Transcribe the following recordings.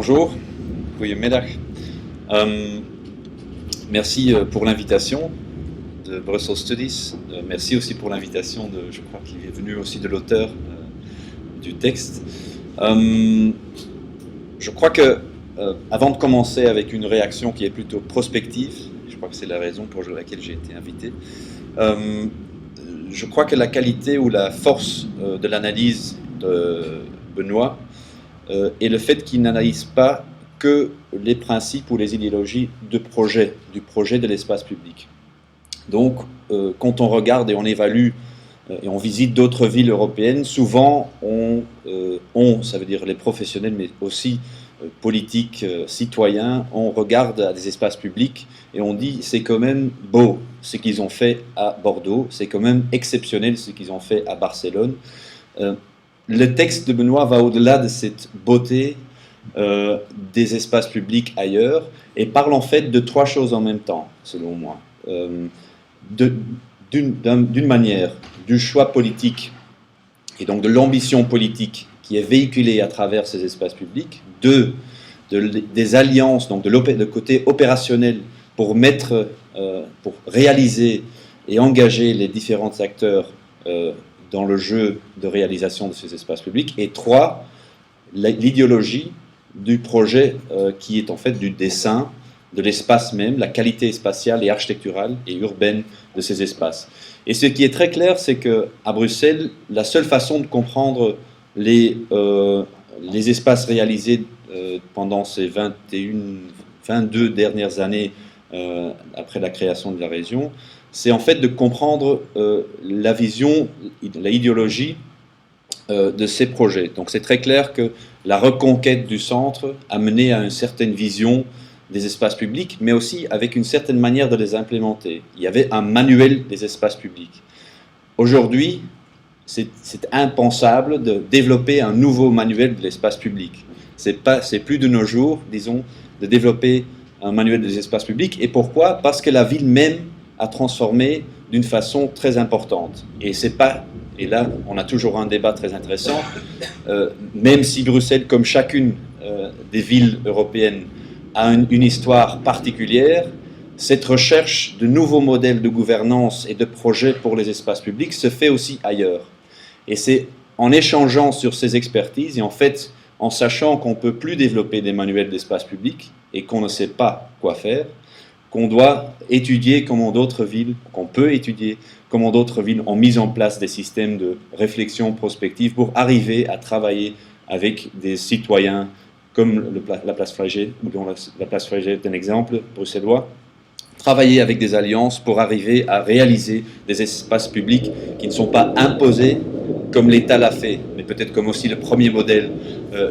Bonjour, goedemiddag. Merci pour l'invitation de Brussels Studies. Merci aussi pour l'invitation de, je crois qu'il est venu aussi de l'auteur du texte. Je crois que, avant de commencer avec une réaction qui est plutôt prospective, je crois que c'est la raison pour laquelle j'ai été invité, je crois que la qualité ou la force de l'analyse de Benoît et le fait qu'il n'analyse pas que les principes ou les idéologies du projet de l'espace public. Donc, quand on regarde et on évalue et on visite d'autres villes européennes, souvent ça veut dire les professionnels, mais aussi politiques, citoyens, on regarde à des espaces publics et on dit c'est quand même beau ce qu'ils ont fait à Bordeaux, c'est quand même exceptionnel ce qu'ils ont fait à Barcelone. Le texte de Benoît va au-delà de cette beauté des espaces publics ailleurs et parle en fait de trois choses en même temps, selon moi. D'une manière, du choix politique et donc de l'ambition politique qui est véhiculée à travers ces espaces publics. Deux, des alliances, donc de côté opérationnel pour pour réaliser et engager les différents acteurs dans le jeu de réalisation de ces espaces publics. Et trois, l'idéologie du projet qui est en fait du dessin, de l'espace même, la qualité spatiale et architecturale et urbaine de ces espaces. Et ce qui est très clair, c'est qu'à Bruxelles, la seule façon de comprendre les espaces réalisés pendant ces 22 dernières années après la création de la région, c'est en fait de comprendre la vision, l'idéologie de ces projets. Donc c'est très clair que la reconquête du centre a mené à une certaine vision des espaces publics, mais aussi avec une certaine manière de les implémenter. Il y avait un manuel des espaces publics. Aujourd'hui, c'est impensable de développer un nouveau manuel de l'espace public. C'est plus de nos jours, disons, de développer un manuel des espaces publics. Et pourquoi ? Parce que la ville même a transformé d'une façon très importante. Et là, on a toujours un débat très intéressant, même si Bruxelles, comme chacune des villes européennes, a une histoire particulière, cette recherche de nouveaux modèles de gouvernance et de projets pour les espaces publics se fait aussi ailleurs. Et c'est en échangeant sur ces expertises et en fait en sachant qu'on ne peut plus développer des manuels d'espace public et qu'on ne sait pas quoi faire, qu'on doit étudier comment d'autres villes, qu'on peut étudier comment d'autres villes ont mis en place des systèmes de réflexion prospective pour arriver à travailler avec des citoyens comme la place Flagey, dont la place Flagey est un exemple bruxellois, travailler avec des alliances pour arriver à réaliser des espaces publics qui ne sont pas imposés comme l'État l'a fait, mais peut-être comme aussi le premier modèle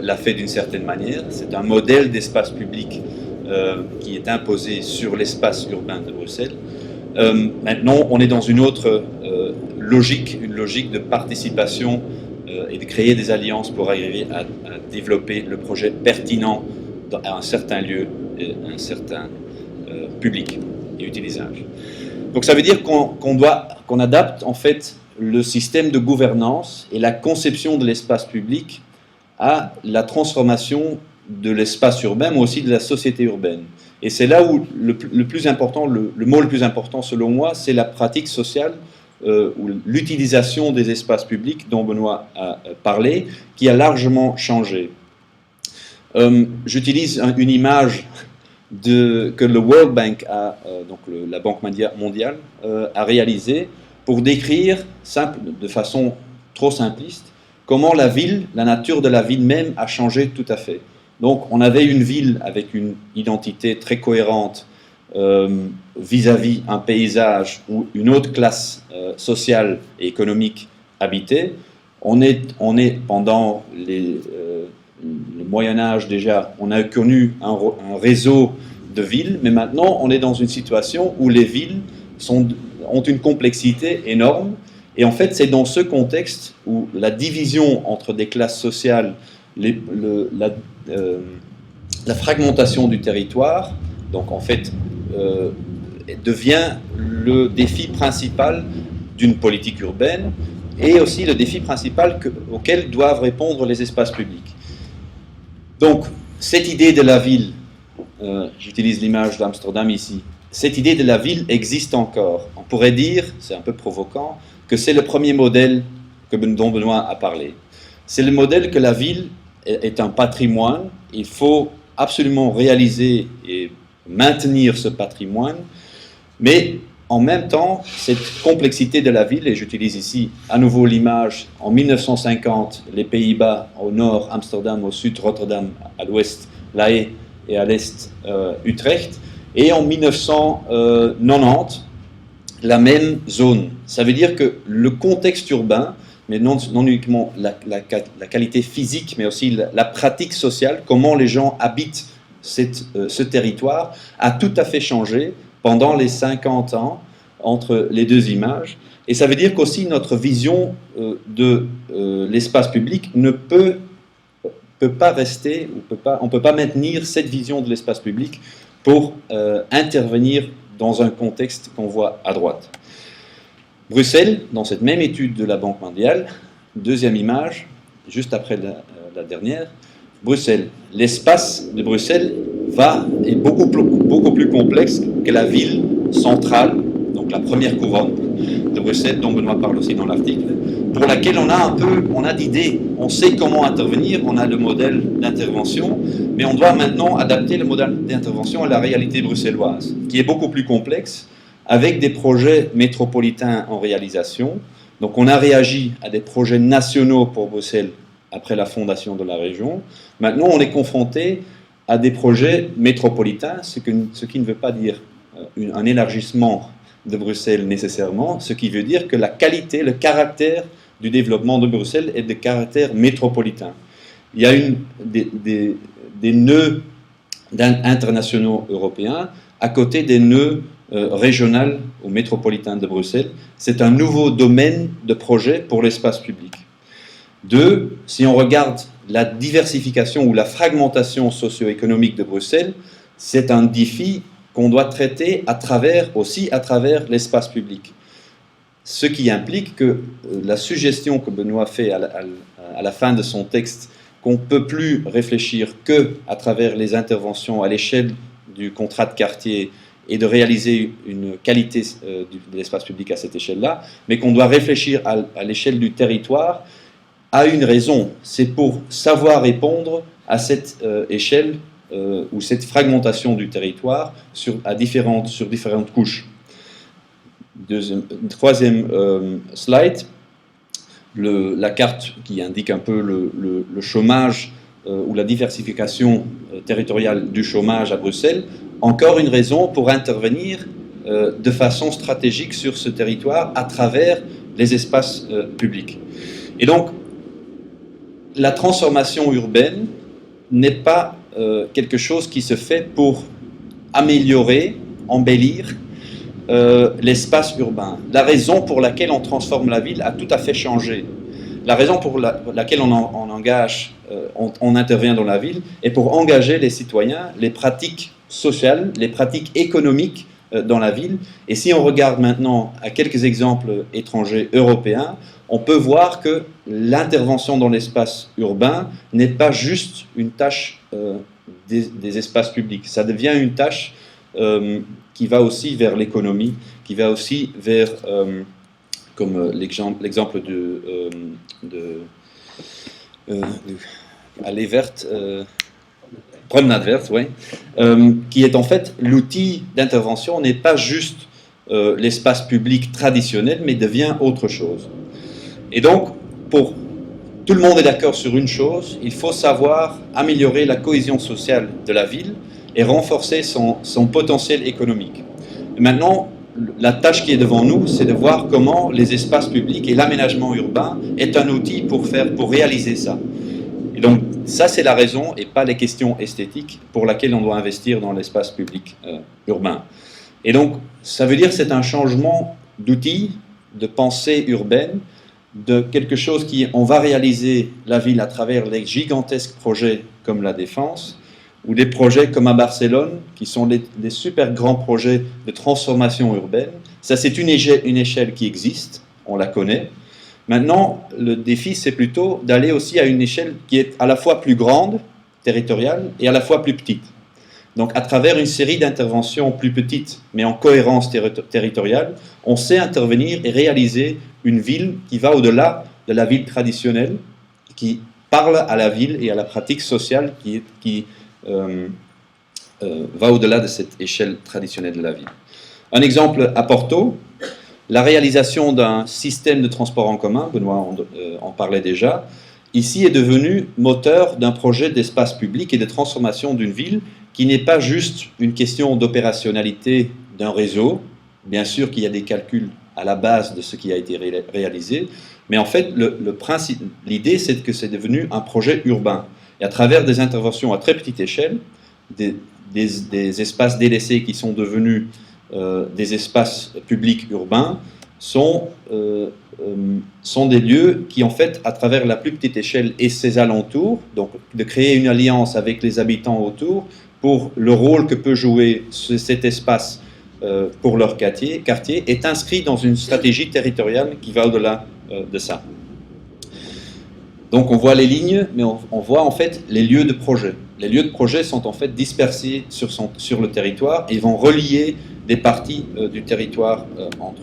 l'a fait d'une certaine manière. C'est un modèle d'espace public qui est imposé sur l'espace urbain de Bruxelles. Maintenant, on est dans une autre logique, une logique de participation et de créer des alliances pour arriver à développer le projet pertinent à un certain lieu et un certain public et utilisage. Donc ça veut dire qu'on adapte en fait le système de gouvernance et la conception de l'espace public à la transformation de l'espace urbain, mais aussi de la société urbaine. Et c'est là où le plus important, le mot le plus important selon moi, c'est la pratique sociale, ou l'utilisation des espaces publics dont Benoît a parlé, qui a largement changé. J'utilise une image que le World Bank, donc la Banque mondiale, a réalisée pour décrire, de façon trop simpliste, comment la nature de la ville même a changé tout à fait. Donc on avait une ville avec une identité très cohérente vis-à-vis un paysage où une autre classe sociale et économique habitait. On est pendant le Moyen-Âge déjà, on a connu un réseau de villes, mais maintenant on est dans une situation où les villes ont une complexité énorme. Et en fait, c'est dans ce contexte où la division entre des classes sociales, la fragmentation du territoire, donc en fait, devient le défi principal d'une politique urbaine et aussi le défi principal auquel doivent répondre les espaces publics. Donc, cette idée de la ville, j'utilise l'image d'Amsterdam ici, cette idée de la ville existe encore. On pourrait dire, c'est un peu provoquant, que c'est le premier modèle dont Benoît a parlé. C'est le modèle que la ville est un patrimoine, il faut absolument réaliser et maintenir ce patrimoine, mais en même temps, cette complexité de la ville, et j'utilise ici à nouveau l'image, en 1950, les Pays-Bas au nord, Amsterdam, au sud, Rotterdam, à l'ouest, La Haye, et à l'est, Utrecht, et en 1990, la même zone. Ça veut dire que le contexte urbain, mais non uniquement la qualité physique, mais aussi la pratique sociale, comment les gens habitent ce territoire, a tout à fait changé pendant les 50 ans entre les deux images. Et ça veut dire qu'aussi notre vision de l'espace public ne peut pas rester, on ne peut pas maintenir cette vision de l'espace public pour intervenir dans un contexte qu'on voit à droite. Bruxelles, dans cette même étude de la Banque mondiale, deuxième image, juste après la dernière, Bruxelles. L'espace de Bruxelles est beaucoup plus complexe que la ville centrale, donc la première couronne de Bruxelles, dont Benoît parle aussi dans l'article, pour laquelle on a d'idées, on sait comment intervenir, on a le modèle d'intervention, mais on doit maintenant adapter le modèle d'intervention à la réalité bruxelloise, qui est beaucoup plus complexe, avec des projets métropolitains en réalisation. Donc on a réagi à des projets nationaux pour Bruxelles après la fondation de la région. Maintenant, on est confronté à des projets métropolitains, ce qui ne veut pas dire un élargissement de Bruxelles nécessairement, ce qui veut dire que la qualité, le caractère du développement de Bruxelles est de caractère métropolitain. Il y a des nœuds internationaux européens à côté des nœuds régional ou métropolitain de Bruxelles. C'est un nouveau domaine de projet pour l'espace public. Deux, si on regarde la diversification ou la fragmentation socio-économique de Bruxelles, c'est un défi qu'on doit traiter aussi à travers l'espace public. Ce qui implique que la suggestion que Benoît fait à la fin de son texte, qu'on ne peut plus réfléchir qu'à travers les interventions à l'échelle du contrat de quartier et de réaliser une qualité de l'espace public à cette échelle-là, mais qu'on doit réfléchir à l'échelle du territoire, a une raison. C'est pour savoir répondre à cette échelle ou cette fragmentation du territoire sur différentes couches. Troisième slide, la carte qui indique un peu le chômage ou la diversification territoriale du chômage à Bruxelles. Encore une raison pour intervenir de façon stratégique sur ce territoire à travers les espaces publics. Et donc, la transformation urbaine n'est pas quelque chose qui se fait pour améliorer, embellir l'espace urbain. La raison pour laquelle on transforme la ville a tout à fait changé. La raison pour laquelle on intervient dans la ville est pour engager les citoyens, les pratiques sociales, les pratiques économiques dans la ville. Et si on regarde maintenant à quelques exemples étrangers européens, on peut voir que l'intervention dans l'espace urbain n'est pas juste une tâche des espaces publics. Ça devient une tâche qui va aussi vers l'économie, qui va aussi vers, comme l'exemple de allée verte, promenade verte, oui, qui est en fait l'outil d'intervention n'est pas juste l'espace public traditionnel, mais devient autre chose. Et donc, tout le monde est d'accord sur une chose, il faut savoir améliorer la cohésion sociale de la ville et renforcer son potentiel économique. Et maintenant, la tâche qui est devant nous, c'est de voir comment les espaces publics et l'aménagement urbain est un outil pour réaliser ça. Et donc, ça, c'est la raison, et pas les questions esthétiques, pour laquelle on doit investir dans l'espace public urbain. Et donc, ça veut dire que c'est un changement d'outil, de pensée urbaine, de quelque chose on va réaliser la ville à travers les gigantesques projets comme la Défense, ou des projets comme à Barcelone, qui sont des super grands projets de transformation urbaine. Ça, c'est une échelle qui existe, on la connaît. Maintenant, le défi, c'est plutôt d'aller aussi à une échelle qui est à la fois plus grande, territoriale et à la fois plus petite. Donc à travers une série d'interventions plus petites, mais en cohérence territoriale, on sait intervenir et réaliser une ville qui va au-delà de la ville traditionnelle, qui parle à la ville et à la pratique sociale qui va au-delà de cette échelle traditionnelle de la ville. Un exemple à Porto, la réalisation d'un système de transport en commun, Benoît en parlait déjà, ici est devenu moteur d'un projet d'espace public et de transformation d'une ville qui n'est pas juste une question d'opérationnalité d'un réseau. Bien sûr qu'il y a des calculs à la base de ce qui a été réalisé, mais en fait, l'idée, c'est que c'est devenu un projet urbain. Et à travers des interventions à très petite échelle, des espaces délaissés qui sont devenus des espaces publics urbains, sont des lieux qui, en fait, à travers la plus petite échelle et ses alentours, donc de créer une alliance avec les habitants autour, pour le rôle que peut jouer cet espace pour leur quartier, est inscrit dans une stratégie territoriale qui va au-delà de ça. Donc on voit les lignes, mais on voit en fait les lieux de projet. Les lieux de projet sont en fait dispersés sur le territoire et vont relier des parties du territoire entre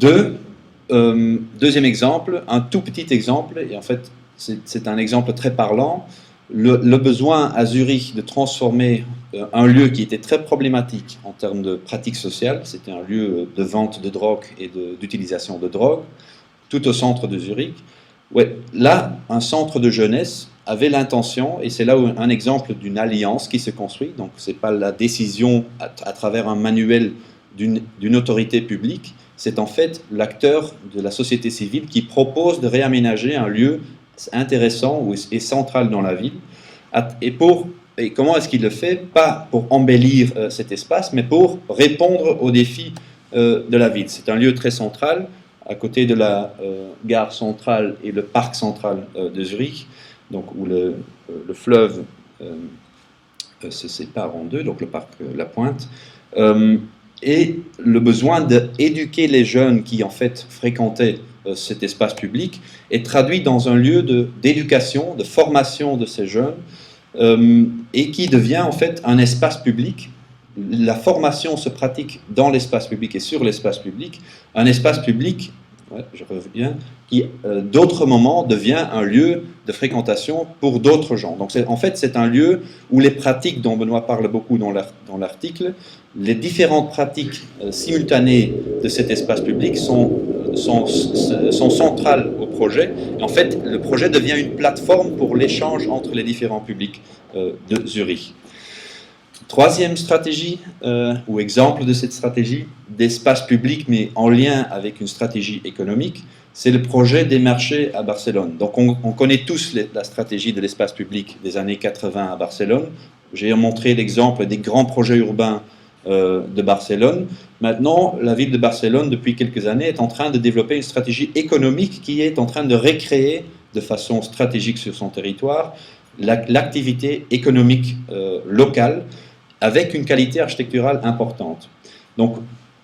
eux. Deuxième exemple, un tout petit exemple, et en fait c'est un exemple très parlant, le besoin à Zurich de transformer un lieu qui était très problématique en termes de pratiques sociales, c'était un lieu de vente de drogue et d'utilisation de drogue, tout au centre de Zurich. Ouais, là, un centre de jeunesse avait l'intention, et c'est là où un exemple d'une alliance qui se construit, donc ce n'est pas la décision à travers un manuel d'une autorité publique, c'est en fait l'acteur de la société civile qui propose de réaménager un lieu intéressant et central dans la ville. Et comment est-ce qu'il le fait? Pas pour embellir cet espace, mais pour répondre aux défis de la ville. C'est un lieu très central, à côté de la gare centrale et le parc central de Zurich, donc où le fleuve se sépare en deux, donc le parc La Pointe. Et le besoin d'éduquer les jeunes qui en fait fréquentaient cet espace public est traduit dans un lieu d'éducation, de formation de ces jeunes, et qui devient en fait un espace public. La formation se pratique dans l'espace public et sur l'espace public. Un espace public, je reviens, qui d'autres moments devient un lieu de fréquentation pour d'autres gens. Donc en fait c'est un lieu où les pratiques dont Benoît parle beaucoup dans l'article, les différentes pratiques simultanées de cet espace public sont centrales au projet. Et en fait, le projet devient une plateforme pour l'échange entre les différents publics de Zurich. Troisième stratégie, ou exemple de cette stratégie, d'espace public, mais en lien avec une stratégie économique, c'est le projet des marchés à Barcelone. Donc on connaît tous la stratégie de l'espace public des années 80 à Barcelone. J'ai montré l'exemple des grands projets urbains de Barcelone. Maintenant, la ville de Barcelone, depuis quelques années, est en train de développer une stratégie économique qui est en train de recréer de façon stratégique sur son territoire l'activité économique locale avec une qualité architecturale importante. Donc,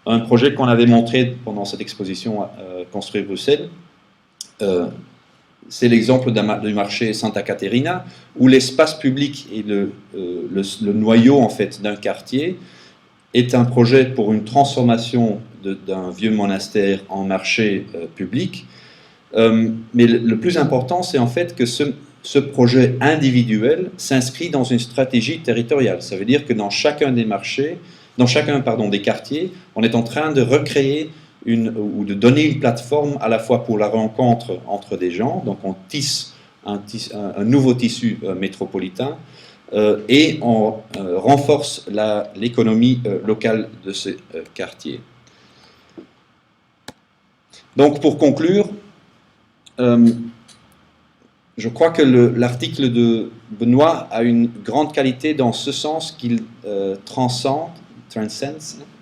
un projet qu'on avait montré pendant cette exposition Construire Bruxelles, c'est l'exemple du marché Santa Caterina, où l'espace public et le noyau en fait, d'un quartier est un projet pour une transformation d'un vieux monastère en marché public. Mais le plus important, c'est en fait que ce projet individuel s'inscrit dans une stratégie territoriale. Ça veut dire que dans chacun des marchés, dans chacun des quartiers, on est en train de recréer ou de donner une plateforme à la fois pour la rencontre entre des gens, donc on tisse un nouveau tissu métropolitain, et on renforce l'économie locale de ces quartiers. Donc pour conclure, je crois que l'article de Benoît a une grande qualité dans ce sens qu'il transcende,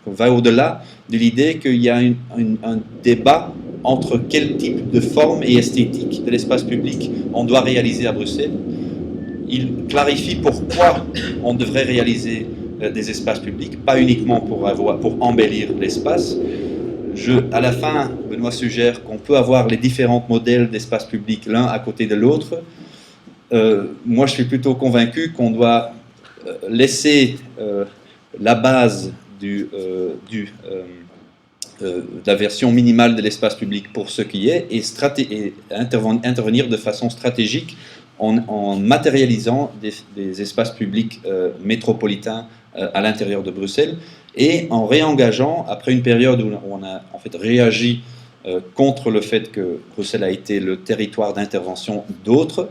va au-delà de l'idée qu'il y a un débat entre quel type de forme et esthétique de l'espace public on doit réaliser à Bruxelles. Il clarifie pourquoi on devrait réaliser des espaces publics, pas uniquement pour embellir l'espace. À la fin, Benoît suggère qu'on peut avoir les différents modèles d'espace public l'un à côté de l'autre. moi je suis plutôt convaincu qu'on doit laisser la base de la version minimale de l'espace public pour ce qui est et intervenir de façon stratégique en matérialisant des espaces publics métropolitains à l'intérieur de Bruxelles et en réengageant, après une période où on a en fait réagi contre le fait que Bruxelles a été le territoire d'intervention d'autres,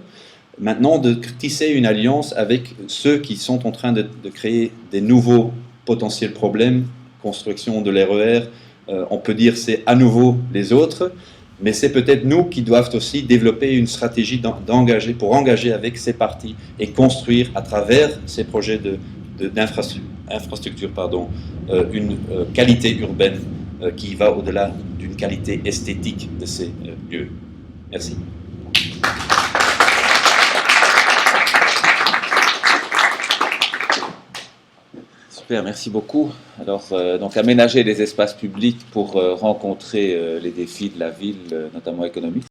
maintenant de tisser une alliance avec ceux qui sont en train de créer des nouveaux potentiels problèmes, construction de l'RER, on peut dire c'est à nouveau les autres, mais c'est peut-être nous qui doivent aussi développer une stratégie pour engager avec ces partis et construire à travers ces projets d'infrastructure une qualité urbaine qui va au-delà d'une qualité esthétique de ces lieux. Merci. Super, merci beaucoup. Alors, donc aménager les espaces publics pour rencontrer les défis de la ville, notamment économiques.